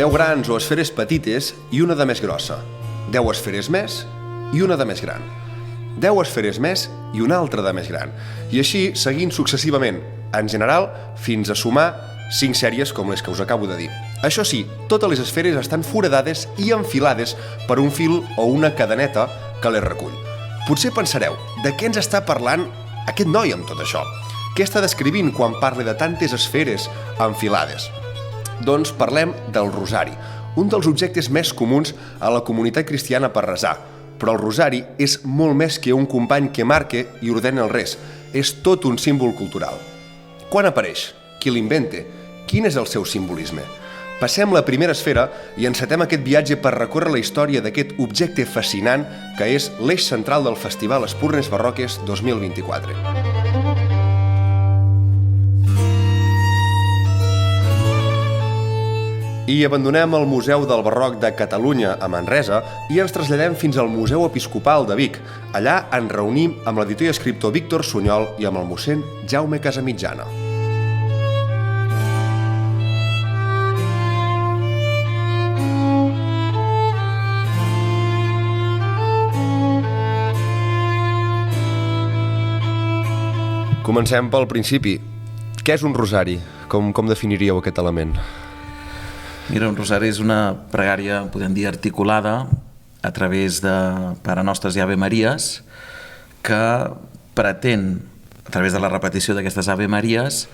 10 grans o esferes petites i una de més grossa, 10 esferes més i una de més gran, 10 esferes més i una altra de més gran, i així seguint successivament, en general, fins a sumar 5 sèries com les que us acabo de dir. Això sí, totes les esferes estan foradades i enfilades per un fil o una cadeneta que les recull. Potser pensareu, de què ens està parlant aquest noi amb tot això? Què està descrivint quan parla de tantes esferes enfilades? Doncs parlem del rosari, un dels objectes més comuns a la comunitat cristiana per resar. Però el rosari és molt més que un company que marca i ordena el res. És tot un símbol cultural. Quan apareix? Qui l'inventa? Quin és el seu simbolisme? Passem la primera esfera i encetem aquest viatge per recórrer la història d'aquest objecte fascinant que és l'eix central del Festival Espurnes Barroques 2024. I abandonem el Museu del Barroc de Catalunya a Manresa i ens traslladem fins al Museu Episcopal de Vic. Allà ens reunim amb l'editor i escriptor Víctor Sunyol i amb el mossèn Jaume Casamitjana. Comencem pel principi. Què és un rosari? Com definiríeu aquest element? Mira, un rosari és una pregària, podem dir, articulada a través de Pare Nostres i Ave Maries, que pretén, a través de la repetició d'aquestes Ave Maries,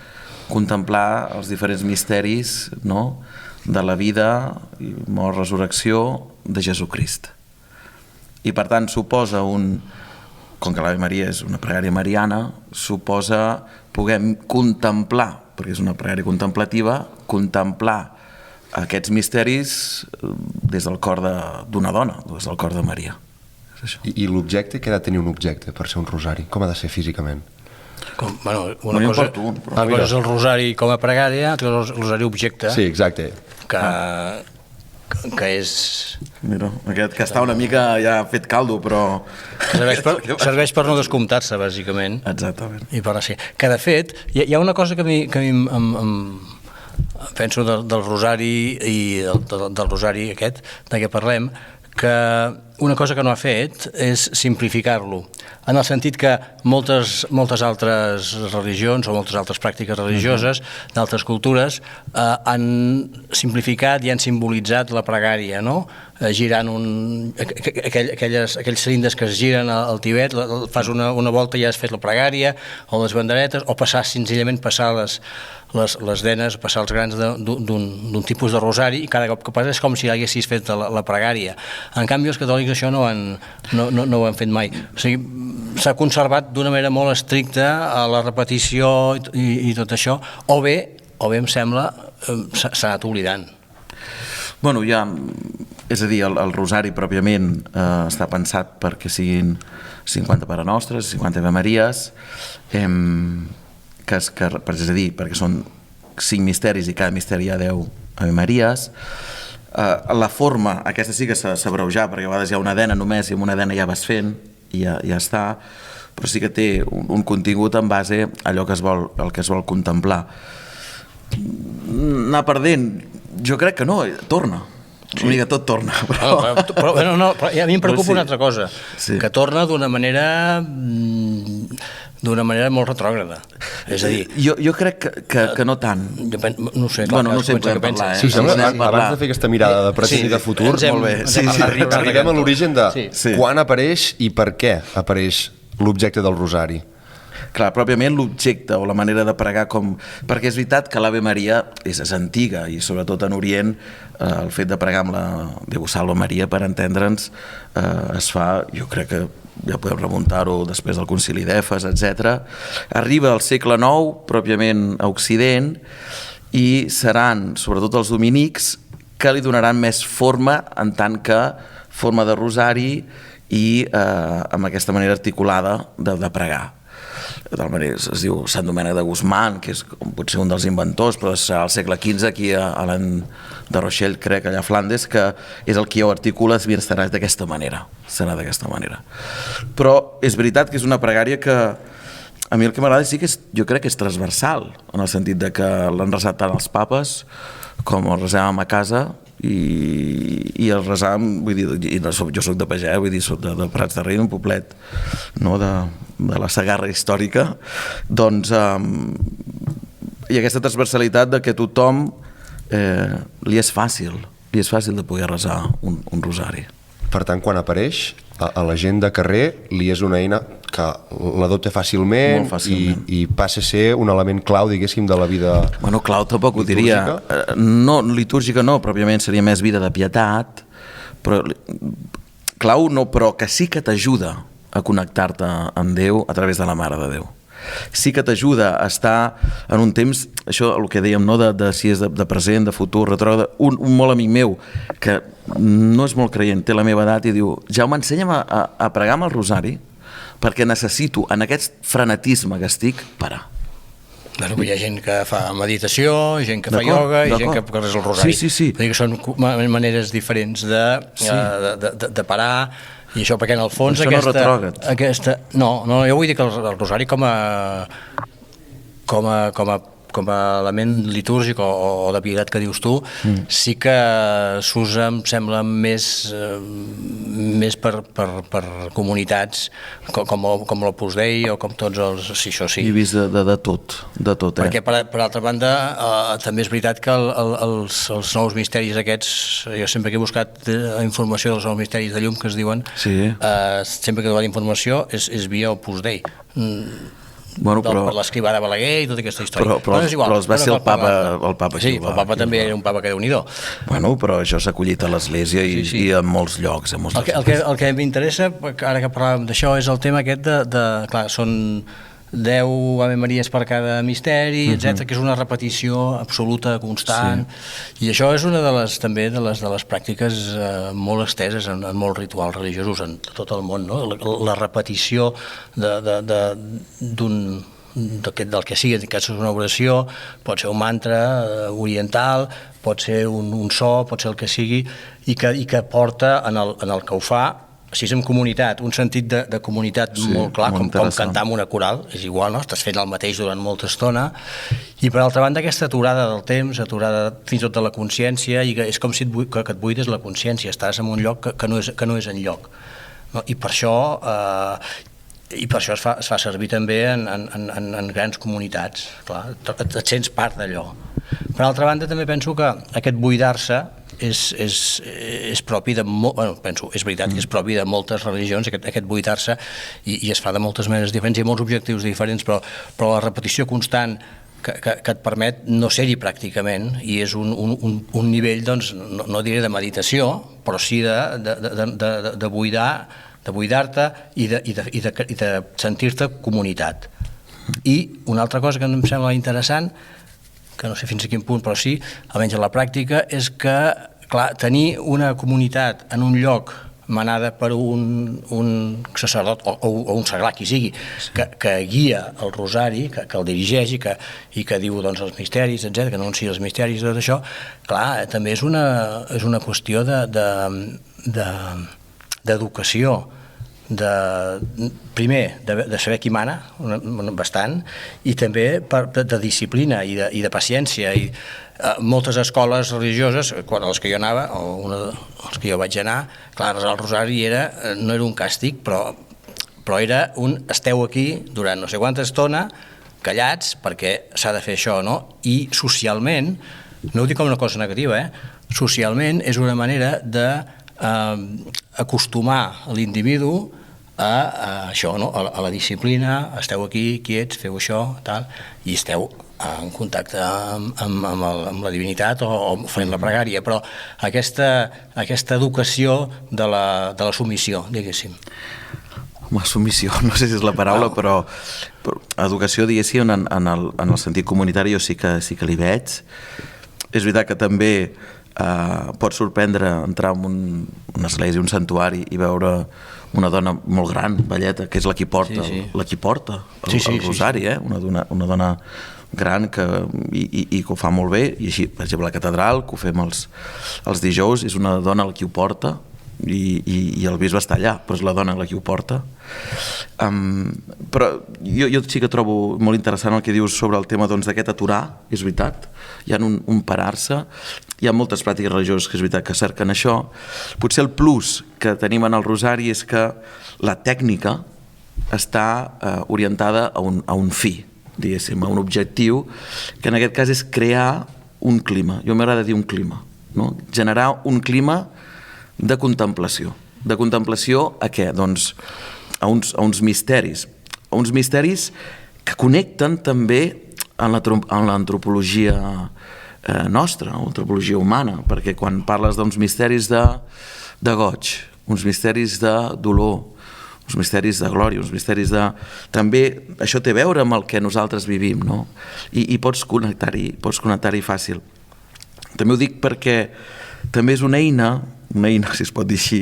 contemplar els diferents misteris, no?, de la vida, mort, resurrecció de Jesucrist. I per tant suposa com que l'Ave Maria és una pregària mariana, suposa poder contemplar, perquè és una pregària contemplativa, contemplar aquests misteris des del cor d'una dona, des del cor de Maria. I l'objecte? Què ha de tenir un objecte per ser un rosari? Com ha de ser físicament? Una cosa és el rosari com a pregària, l'altra és el rosari objecte. Sí, exacte. Que és... Mira, aquest que està una mica ja fet caldo, però... Serveix per no descomptar-se, bàsicament. Exactament. I per ser. Que, de fet, hi ha una cosa que a mi penso del rosari i del rosari aquest, de què parlem, que una cosa que no ha fet és simplificar-lo, en el sentit que moltes altres religions o moltes altres pràctiques religioses d'altres cultures han simplificat i han simbolitzat la pregària, no? Girant aquells cilindres que es giren al Tibet, fas una volta i ja has fet la pregària, o les banderetes, o senzillament passar les denes, passar els grans d'un tipus de rosari, i cada cop que passa és com si haguessis fet la pregària. En canvi, els catòlics això no ho han fet mai. O sigui, s'ha conservat d'una manera molt estricta a la repetició i tot això, o bé em sembla, s'ha anat oblidant. Bueno, ja, és a dir, el rosari pròpiament està pensat perquè siguin 50 Pare Nostres, 50 Ave Maries, és a dir, perquè són 5 misteris i cada misteri hi ha 10 Ave Maries. La forma, aquesta sí que s'ha abreujar, perquè a vegades hi ha una dena només i amb una dena ja vas fent i ja està, però sí que té un contingut en base a allò que es vol contemplar. Anar perdent, jo crec que no, torna. Una mica tot torna. Però a mi em preocupa una altra cosa, que torna d'una manera molt retrògrada. És a dir... Jo crec que no tant. No sé, bueno, no sé què parlar, Sí, abans de fer aquesta mirada de present i de futur, arribem a l'origen de quan apareix i per què apareix l'objecte del rosari. Clar, pròpiament l'objecte o la manera de pregar perquè és veritat que l'Ave Maria és antiga i sobretot en Orient el fet de pregar amb la Déu Salve Maria, per entendre'ns, es fa, jo crec que ja podem remuntar-ho després del concili d'Efes, etc. Arriba al segle IX, pròpiament a Occident, i seran sobretot els dominics que li donaran més forma en tant que forma de rosari i amb aquesta manera articulada de pregar. De tal manera, es diu Sant Domènec de Guzmán, que és potser un dels inventors, però serà al segle XV aquí a l'any de Rochelle, crec, allà a Flandes, que és el que ho articula, serà d'aquesta manera. Però és veritat que és una pregària que a mi el que m'agrada sí que jo crec que és transversal, en el sentit de que l'han resat tant els papes com el resàvem a casa i el resar, vull dir, jo soc de Pagès, vull dir, soc de Prats de Rei, un poblet, no, de la Segarra històrica, doncs hi ha aquesta transversalitat de que tothom li és fàcil de poder resar un rosari. Per tant, quan apareix, a la gent de carrer li és una eina que l'adopta fàcilment, i passa a ser un element clau, diguéssim, de la vida litúrgica. Bueno, clau tampoc ho diria. No, litúrgica no, pròpiament seria més vida de pietat, però clau no, però que sí que t'ajuda a connectar-te amb Déu a través de la Mare de Déu. Sí que t'ajuda a estar en un temps, això el que dèiem, no? de si és de present, de futur, retrògrad. Un molt amic meu que no és molt creient, té la meva edat, i diu: Jaume, ensenya'm a pregar amb el rosari, perquè necessito, en aquest frenetisme que estic, parar. Bueno, hi ha gent que fa meditació, gent que fa ioga i gent que resa el rosari. Sí. Vull dir que són maneres diferents de parar. I això perquè en el fons no, jo vull dir que el rosari com a element litúrgic o de pietat que dius tu, sí que s'usa, em sembla, més per comunitats com l'Opus Dei o com tots els... Sí, això sí. He vist de tot. Perquè, per altra banda, també és veritat que els nous misteris aquests, jo sempre que he buscat informació dels nous misteris de llum que es diuen, sempre que he trobat informació és via Opus Dei. Bueno, per l'escrivà de Balaguer i tota aquesta història. Però es va ser el papa. Sí, el papa també era un papa que Déu-n'hi-do. Bueno, però això s'ha acollit a l'Església i en molts llocs. El que m'interessa, ara que parlàvem d'això, és el tema aquest clar, són 10 Ave Maries per cada misteri, etc, que és una repetició absoluta, constant, i això és una també de les pràctiques molt esteses en molts rituals religiosos en tot el món, no? La repetició del que sigui, que és una oració, pot ser un mantra oriental, pot ser un so, pot ser el que sigui, i que porta en el que ho fa, si és en comunitat, un sentit de comunitat molt clar, com cantar en una coral, és igual, no? Estàs fent el mateix durant molta estona, i per altra banda aquesta aturada del temps, aturada fins i tot de la consciència, i és com si et buides la consciència, estàs en un lloc que no és enlloc, no? I per això es fa servir també en grans comunitats, clar, et sents part d'allò. Per altra banda també penso que aquest buidar-se és propi de és veritat que és propi de moltes religions, aquest buidar-se, i es fa de moltes maneres diferents i molts objectius diferents, però la repetició constant que et permet no ser-hi pràcticament, i és un nivell, doncs, no diré de meditació, però sí de buidar-te i de sentir-te comunitat. I una altra cosa que em sembla interessant, que no sé fins a quin punt, però sí, almenys a la pràctica, és que, clar, tenir una comunitat en un lloc manada per un sacerdot o un sagrat, qui sigui, que guia el rosari, que el dirigeix i que diu, doncs, els misteris, etc, que anuncia els misteris i tot això, clar, també és una qüestió d'educació, primer, de saber qui mana, bastant, i també de disciplina i de paciència. I moltes escoles religioses, a les que jo anava, o una de les que jo vaig anar, clar, resar el rosari no era un càstig, però era esteu aquí durant no sé quanta estona, callats, perquè s'ha de fer això, no? I socialment, no ho dic com una cosa negativa, socialment és una manera d'acostumar l'individu a això, no? A la disciplina, esteu aquí, quiets, feu això, tal, i esteu en contacte amb la divinitat o fent la pregària, però aquesta educació de la submissió, diguéssim. Submissió, no sé si és la paraula, però educació, diguéssim, en el sentit comunitari jo sí que l'hi veig. És veritat que també pot sorprendre entrar en una església, un santuari, i veure una dona molt gran, velleta, que és la qui porta el rosari, una dona gran i que ho fa molt bé, i així, per exemple, la catedral, que ho fem els dijous, és una dona la qui ho porta, i el bisbe està allà, però és la dona la que ho porta. Però jo sí que trobo molt interessant el que dius sobre el tema d'aquest aturar, és veritat, hi ha un parar-se, hi ha moltes pràctiques religioses que és veritat que cerquen això. Potser el plus que tenim en el rosari és que la tècnica està orientada a un fi, diguéssim, a un objectiu, que en aquest cas és crear un clima. Jo m'agrada dir un clima, no? Generar un clima de contemplació. De contemplació a què? Doncs a uns misteris. A uns misteris que connecten també en l'antropologia nostra, l'antropologia humana, perquè quan parles d'uns misteris de goig, uns misteris de dolor, uns misteris de glòria, uns misteris de... També això té a veure amb el que nosaltres vivim, no? I pots connectar-hi fàcil. També ho dic perquè també és una eina, si es pot dir així,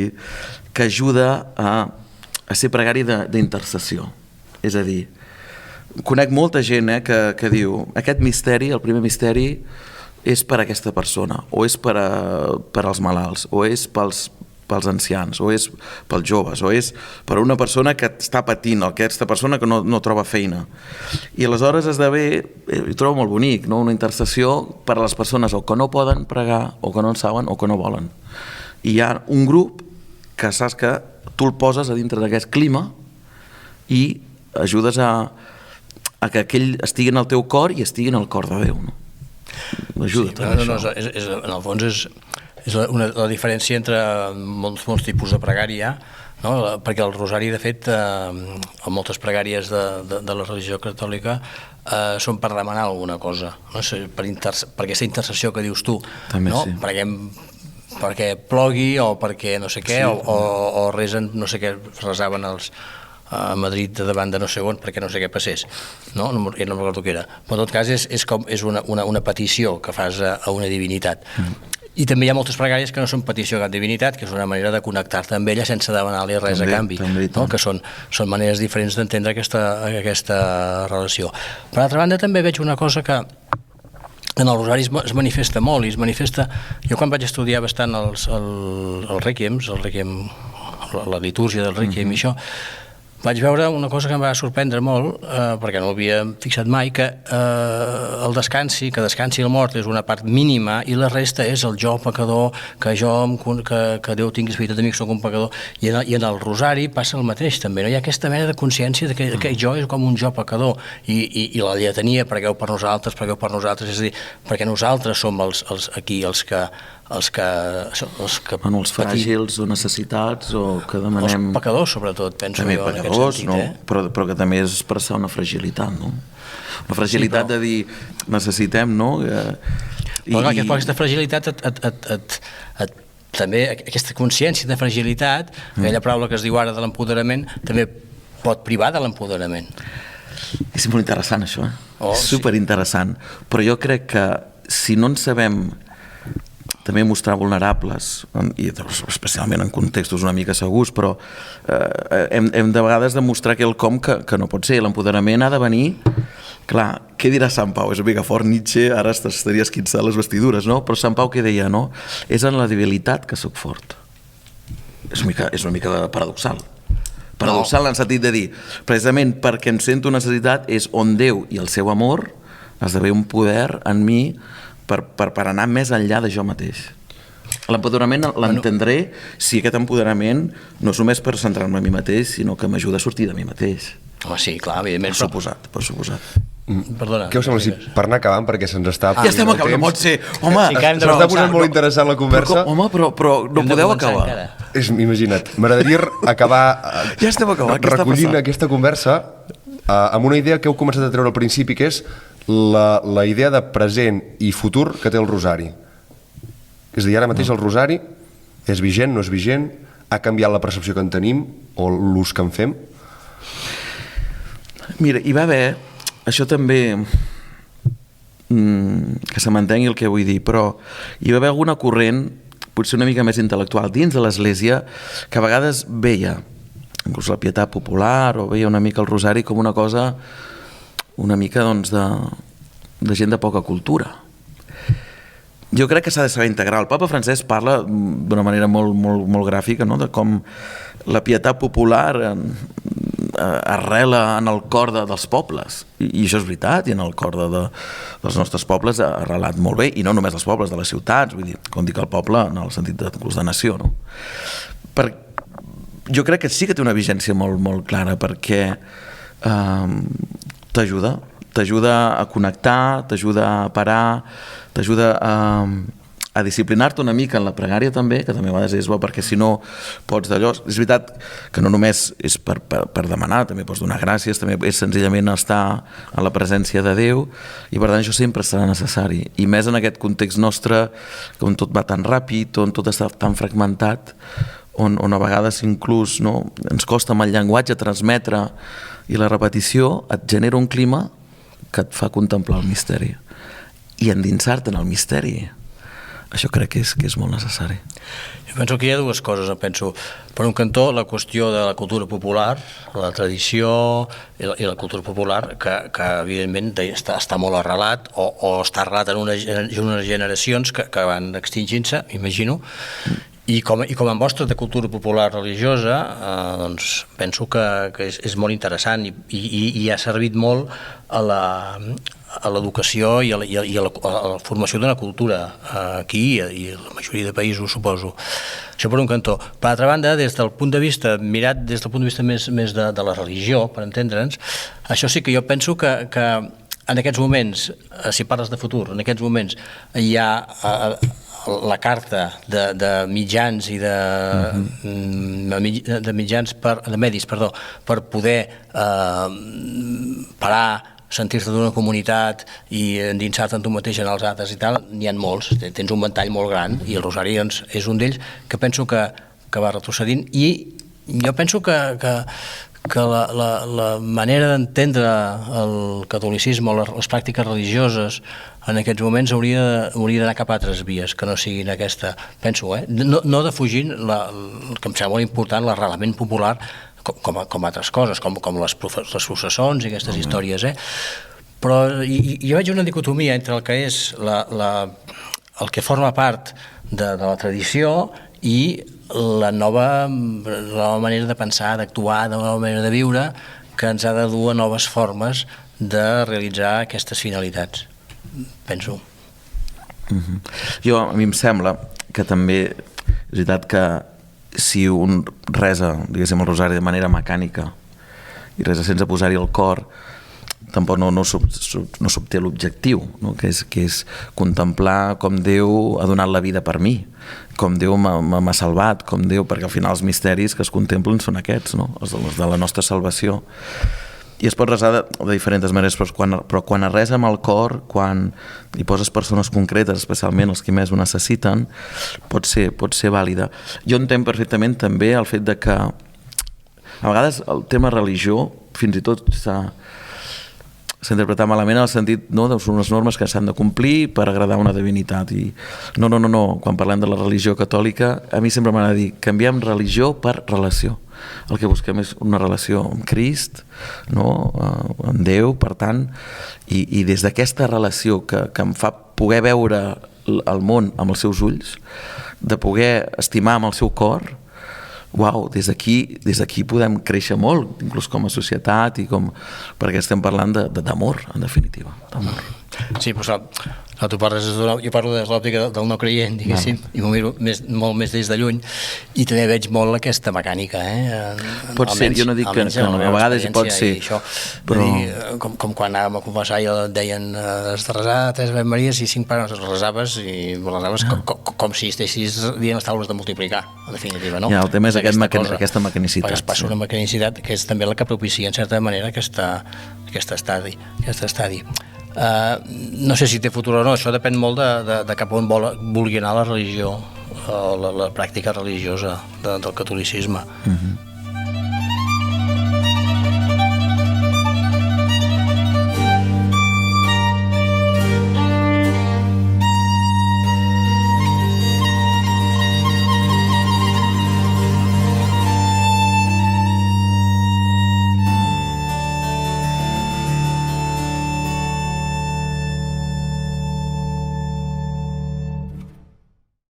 que ajuda a ser pregari d'intercessió. És a dir, conec molta gent que diu aquest misteri, el primer misteri, és per a aquesta persona, o és per als malalts, o és pels ancians, o és pels joves, o és per a una persona que està patint, aquesta persona que no troba feina. I aleshores esdevé, ho trobo molt bonic, no? Una intercessió per a les persones o que no poden pregar, o que no en saben, o que no volen. I hi ha un grup que saps que tu el poses a dintre d'aquest clima i ajudes a que aquell estigui en el teu cor i estigui en el cor de Déu, no? L'ajuda també això. En el fons és la diferència entre molts tipus de pregària, no? Perquè el rosari, de fet, en moltes pregàries de la religió catòlica són per demanar alguna cosa, no? Per aquesta intercessió que dius tu, també, no? Sí. Preguem perquè plogui o perquè no sé què, sí, o resen, no sé què, resaven a Madrid davant de no sé on perquè no sé què passés, no recordo què era, però en tot cas és una petició que fas a una divinitat. I també hi ha moltes pregàries que no són petició a cap divinitat, que és una manera de connectar-te amb ella sense demanar-li res a canvi, no? Que són maneres diferents d'entendre aquesta relació. Per altra banda, també veig una cosa que en el rosari es manifesta molt, i es manifesta... Jo quan vaig estudiar bastant els rèquiems, la litúrgia del rèquiem i això, vaig veure una cosa que em va sorprendre molt, perquè no l'havia fixat mai, que el descansi el mort és una part mínima i la resta és el jo pecador, que Déu tingui espiritat amic, soc un pecador, i en el rosari passa el mateix també, no? Hi ha aquesta mena de consciència de que jo és com un jo pecador, i la lletania, pregueu per nosaltres, és a dir, perquè nosaltres som els fràgils o necessitats o que demanem... Els pecadors, sobretot, penso també jo, en aquest pecadors, sentit. No? Però que també és expressar una fragilitat, no? Una fragilitat de dir, necessitem, no? Però clar, aquesta fragilitat també, aquesta consciència de fragilitat, aquella paraula que es diu ara de l'empoderament, també pot privar de l'empoderament. És molt interessant, això, és superinteressant. Però jo crec que si no en sabem també mostrar vulnerables, i especialment en contextos una mica segurs, però hem de vegades de mostrar quelcom que no pot ser. L'empoderament ha de venir... Clar, què dirà Sant Pau? És una mica fort, Nietzsche, ara estaria esquinçant les vestidures, no? Però Sant Pau què deia, no? És en la debilitat que sóc fort. És una mica paradoxal. Paradoxal en el sentit de dir, precisament perquè em sento necessitat és on Déu i el seu amor esdevé un poder en mi per anar més enllà de jo mateix. L'empoderament l'entendré si aquest empoderament no és només per centrar-me en mi mateix, sinó que m'ajuda a sortir de mi mateix. Home, sí, clar, evidentment. Per suposat. Perdona. Què us sembla si per anar acabant, perquè se'ns està... Ja estem acabant, no pot ser. Home, s'està posant molt interessant la conversa. Home, però no podeu acabar. Imagina't, m'agradaria acabar ja estem acabant, recollint aquesta conversa amb una idea que heu començat a treure al principi, que és la idea de present i futur que té el rosari. És a dir, ara mateix el rosari és vigent, no és vigent, ha canviat la percepció que en tenim o l'ús que en fem? Mira, hi va haver, això també, que se m'entengui el que vull dir, però hi va haver alguna corrent, potser una mica més intel·lectual, dins de l'Església, que a vegades veia, inclús la pietat popular, o veia una mica el rosari com una cosa, una mica, doncs, de gent de poca cultura. jo crec que s'ha de saber integrar. El papa Francesc parla d'una manera molt gràfica, no?, de com la pietat popular arrela en el cor dels pobles, i això és veritat, i en el cor dels nostres pobles ha arrelat molt bé, i no només els pobles, de les ciutats, vull dir, com dic el poble en el sentit de nació, no? Jo crec que sí que té una vigència molt clara, perquè t'ajuda a connectar, t'ajuda a parar, t'ajuda a disciplinar-te una mica en la pregària també, que també a vegades és bo, perquè si no pots d'allò... És veritat que no només és per demanar, també pots donar gràcies, també és senzillament estar en la presència de Déu, i per tant això sempre serà necessari. I més en aquest context nostre, on tot va tan ràpid, on tot està tan fragmentat, on a vegades inclús ens costa amb el llenguatge transmetre, i la repetició et genera un clima que et fa contemplar el misteri. I endinsar-te en el misteri, això crec que és molt necessari. Jo penso que hi ha dues coses. Penso, per un cantó, la qüestió de la cultura popular, la tradició i la cultura popular, que evidentment està molt arrelat, o està arrelat en unes generacions que van extingint-se, m'imagino, i com a mostra de cultura popular religiosa, doncs penso que és molt interessant i ha servit molt a l'educació i a la formació d'una cultura aquí i a la majoria de països, suposo. Això per un cantó. Per altra banda, mirat des del punt de vista més de la religió, per entendre'ns, això sí que jo penso que en aquests moments, si parles de futur, en aquests moments hi ha la carta de mitjans i de medis per poder parar, sentir-te d'una comunitat i endinsar-te en tu mateix en els altres i tal, n'hi ha molts, tens un ventall molt gran, i el Rosari doncs, és un d'ells que penso que va retrocedint, i jo penso que la manera d'entendre el catolicisme o les pràctiques religioses en aquests moments hauria d'anar cap a altres vies, que no siguin aquesta, penso, no defugint el que em sembla molt important, l'arrelament popular, com altres coses, com les processons i aquestes històries, però jo veig una dicotomia entre el que és el que forma part de la tradició i la nova manera de pensar, d'actuar, la nova manera de viure, que ens ha de dur a noves formes de realitzar aquestes finalitats, penso. A mi em sembla que també és veritat que si un resa, diguéssim, el rosari de manera mecànica i resa sense posar-hi el cor, tampoc no s'obté l'objectiu, que és contemplar com Déu ha donat la vida per mi, com Déu m'ha salvat, com Déu, perquè al final els misteris que es contemplen són aquests, els de la nostra salvació. I es pot resar de diferents maneres, però quan es resa amb el cor, quan hi poses persones concretes, especialment els que més ho necessiten, pot ser vàlida. Jo entenc perfectament també el fet de que a vegades el tema religió fins i tot s'ha interpretat malament en el sentit, són unes normes que s'han de complir per agradar una divinitat, i no, quan parlem de la religió catòlica a mi sempre m'agrada dir, canviem religió per relació. El que busquem és una relació amb Crist, amb Déu, per tant, i des d'aquesta relació que em fa poder veure el món amb els seus ulls, de poder estimar amb el seu cor, des d'aquí podem créixer molt, inclús com a societat, perquè estem parlant d'amor, en definitiva, d'amor. Sí, però tu parles, jo parlo des de l'òptica del no creient, diguéssim, i m'ho miro molt més des de lluny, i també veig molt aquesta mecànica. Pot ser, jo no dic que no, a vegades pot ser. Però com quan anàvem a confessar i et deien has de resar 3 Ave Maries i 5 pares, resaves com si estessis dient les taules de multiplicar, en definitiva, no? El tema és aquesta mecanicitat. Perquè es passa una mecanicitat que és també la que propicia, en certa manera, aquest estadi. No sé si té futur o no, això depèn molt de cap on vulgui anar la religió, la pràctica religiosa del catolicisme.